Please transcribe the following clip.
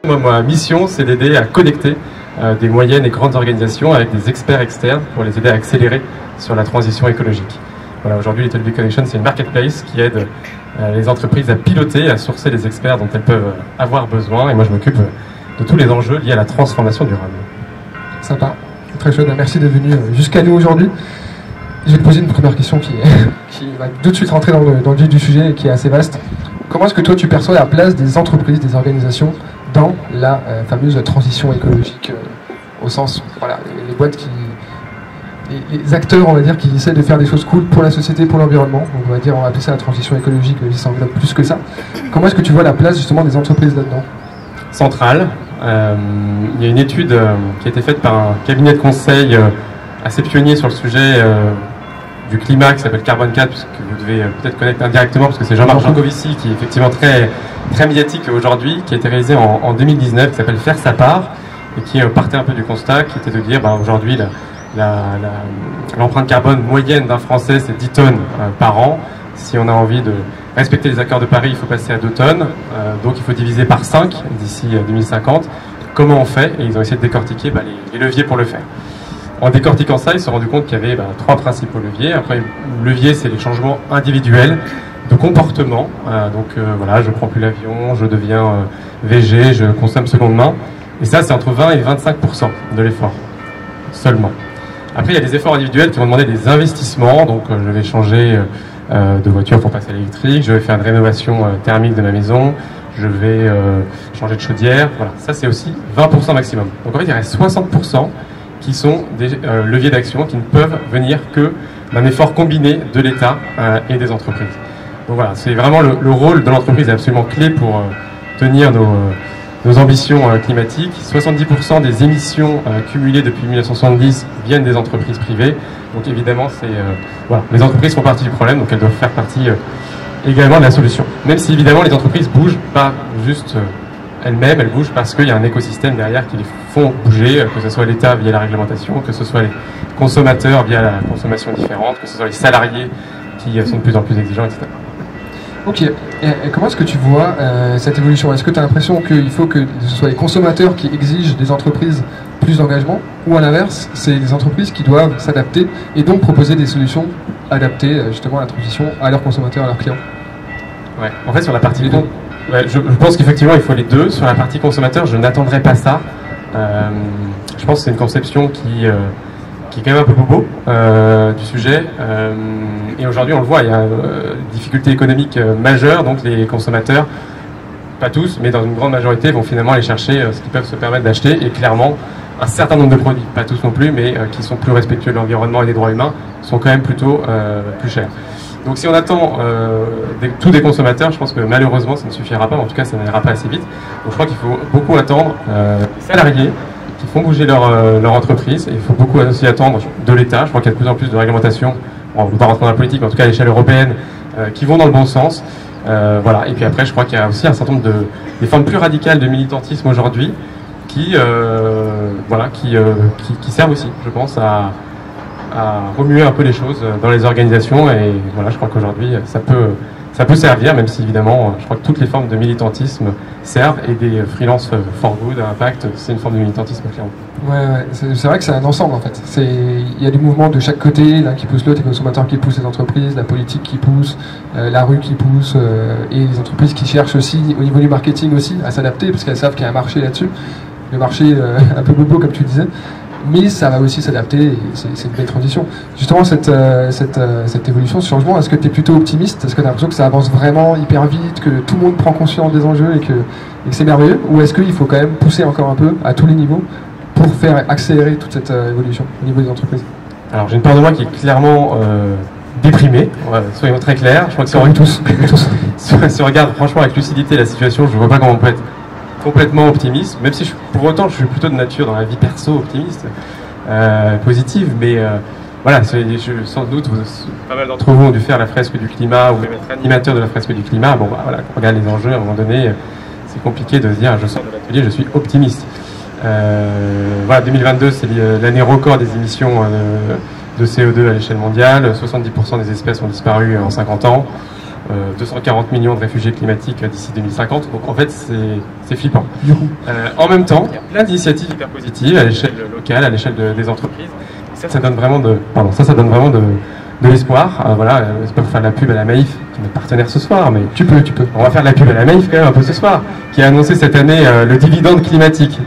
Ma mission, c'est d'aider à connecter des moyennes et grandes organisations avec des experts externes pour les aider à accélérer sur la transition écologique. Voilà, aujourd'hui, Little Big Connection, c'est une marketplace qui aide les entreprises à piloter, à sourcer les experts dont elles peuvent avoir besoin. Et moi, je m'occupe de tous les enjeux liés à la transformation durable. Sympa, très chouette. Merci d'être venu jusqu'à nous aujourd'hui. Je vais te poser une première question qui va tout de suite rentrer dans le vif du sujet et qui est assez vaste. Comment est-ce que toi, tu perçois la place des entreprises, des organisations dans la fameuse transition écologique au sens, voilà, les boîtes les acteurs, on va dire, qui essaient de faire des choses cool pour la société, pour l'environnement. On va dire, on va appeler ça la transition écologique, mais ça englobe plus que ça. Comment est-ce que tu vois la place justement des entreprises là-dedans? Centrale. Il y a une étude qui a été faite par un cabinet de conseil assez pionnier sur le sujet du climat qui s'appelle Carbone 4, que vous devez peut-être connaître indirectement parce que c'est Jean-Marc Jancovici qui est effectivement très médiatique aujourd'hui, qui a été réalisé en 2019, qui s'appelle Faire sa part et qui partait un peu du constat qui était de dire aujourd'hui l'empreinte carbone moyenne d'un Français, c'est 10 tonnes par an. Si on a envie de respecter les accords de Paris, il faut passer à 2 tonnes. Donc il faut diviser par 5 d'ici 2050. Comment on fait? Et ils ont essayé de décortiquer les leviers pour le faire. En décortiquant ça, ils se sont rendus compte qu'il y avait 3 principaux leviers. Après, le levier, c'est les changements individuels de comportement. Voilà, je prends plus l'avion, je deviens VG, je consomme seconde main. Et ça, c'est entre 20 et 25% de l'effort seulement. Après, il y a des efforts individuels qui vont demander des investissements. Donc, je vais changer de voiture pour passer à l'électrique. Je vais faire une rénovation thermique de ma maison. Je vais changer de chaudière. Voilà, ça, c'est aussi 20% maximum. Donc, en fait, il reste 60% qui sont des leviers d'action qui ne peuvent venir que d'un effort combiné de l'État et des entreprises. Donc, voilà, c'est vraiment le rôle de l'entreprise est absolument clé pour tenir nos ambitions climatiques. 70% des émissions cumulées depuis 1970 viennent des entreprises privées. Donc évidemment, voilà, les entreprises font partie du problème, donc elles doivent faire partie également de la solution. Même si évidemment les entreprises bougent pas juste elles-mêmes, elles bougent parce qu'il y a un écosystème derrière qui les font bouger, que ce soit l'État via la réglementation, que ce soit les consommateurs via la consommation différente, que ce soit les salariés qui sont de plus en plus exigeants, etc. Ok, et comment est-ce que tu vois cette évolution? Est-ce que tu as l'impression qu'il faut que ce soit les consommateurs qui exigent des entreprises plus d'engagement, ou à l'inverse, c'est les entreprises qui doivent s'adapter et donc proposer des solutions adaptées justement à la transition à leurs consommateurs, à leurs clients? Ouais, en fait sur la partie je pense qu'effectivement il faut les deux. Sur la partie consommateur, je n'attendrai pas ça. Je pense que c'est une conception qui est quand même un peu bobo du sujet. Et aujourd'hui, on le voit, il y a une difficulté économique majeure, donc les consommateurs, pas tous, mais dans une grande majorité, vont finalement aller chercher ce qu'ils peuvent se permettre d'acheter. Et clairement, un certain nombre de produits, pas tous non plus, mais qui sont plus respectueux de l'environnement et des droits humains, sont quand même plutôt plus chers. Donc si on attend tous des consommateurs, je pense que malheureusement, ça ne suffira pas, en tout cas, ça n'ira pas assez vite. Donc je crois qu'il faut beaucoup attendre les salariés, qui font bouger leur entreprise. Et il faut beaucoup aussi attendre de l'État. Je crois qu'il y a de plus en plus de réglementations, on ne peut pas rentrer dans la politique, mais en tout cas à l'échelle européenne, qui vont dans le bon sens. Voilà. Et puis après, je crois qu'il y a aussi un certain nombre des formes plus radicales de militantisme aujourd'hui qui servent aussi, je pense, à remuer un peu les choses dans les organisations. Et voilà, je crois qu'aujourd'hui, ça peut servir, même si évidemment, je crois que toutes les formes de militantisme servent, et des freelance for good, impact, c'est une forme de militantisme clairement. Ouais, c'est vrai que c'est un ensemble en fait. Il y a du mouvement de chaque côté, l'un qui pousse l'autre, les consommateurs qui poussent les entreprises, la politique qui pousse, la rue qui pousse, et les entreprises qui cherchent aussi, au niveau du marketing aussi, à s'adapter, parce qu'elles savent qu'il y a un marché là-dessus. Le marché un peu bobo comme tu disais. Mais ça va aussi s'adapter, et c'est une belle transition. Justement, cette évolution, ce changement, est-ce que tu es plutôt optimiste? Est-ce que tu as l'impression que ça avance vraiment hyper vite, que tout le monde prend conscience des enjeux et que c'est merveilleux? Ou est-ce qu'il faut quand même pousser encore un peu à tous les niveaux pour faire accélérer toute cette évolution au niveau des entreprises? Alors j'ai une part de moi qui est clairement déprimée, soyons très clairs. Je crois que si on regarde franchement avec lucidité la situation, je ne vois pas comment on peut être complètement optimiste, même si pour autant je suis plutôt de nature dans la vie perso optimiste, positive, mais voilà, sans doute pas mal d'entre vous ont dû faire la fresque du climat ou même être animateur de la fresque du climat. Bon, voilà, quand on regarde les enjeux, à un moment donné, c'est compliqué de se dire je sors de l'atelier, je suis optimiste. Voilà, 2022 c'est l'année record des émissions de CO2 à l'échelle mondiale, 70% des espèces ont disparu en 50 ans, 240 millions de réfugiés climatiques d'ici 2050. Donc en fait, c'est flippant. En même temps, il y a plein d'initiatives hyper positives à l'échelle locale, à l'échelle des entreprises. Ça donne vraiment de l'espoir. Voilà, c'est pas pour faire de la pub à la Maïf, qui est notre partenaire ce soir, mais Tu peux. on va faire de la pub à la Maïf quand même un peu ce soir, qui a annoncé cette année le dividende climatique.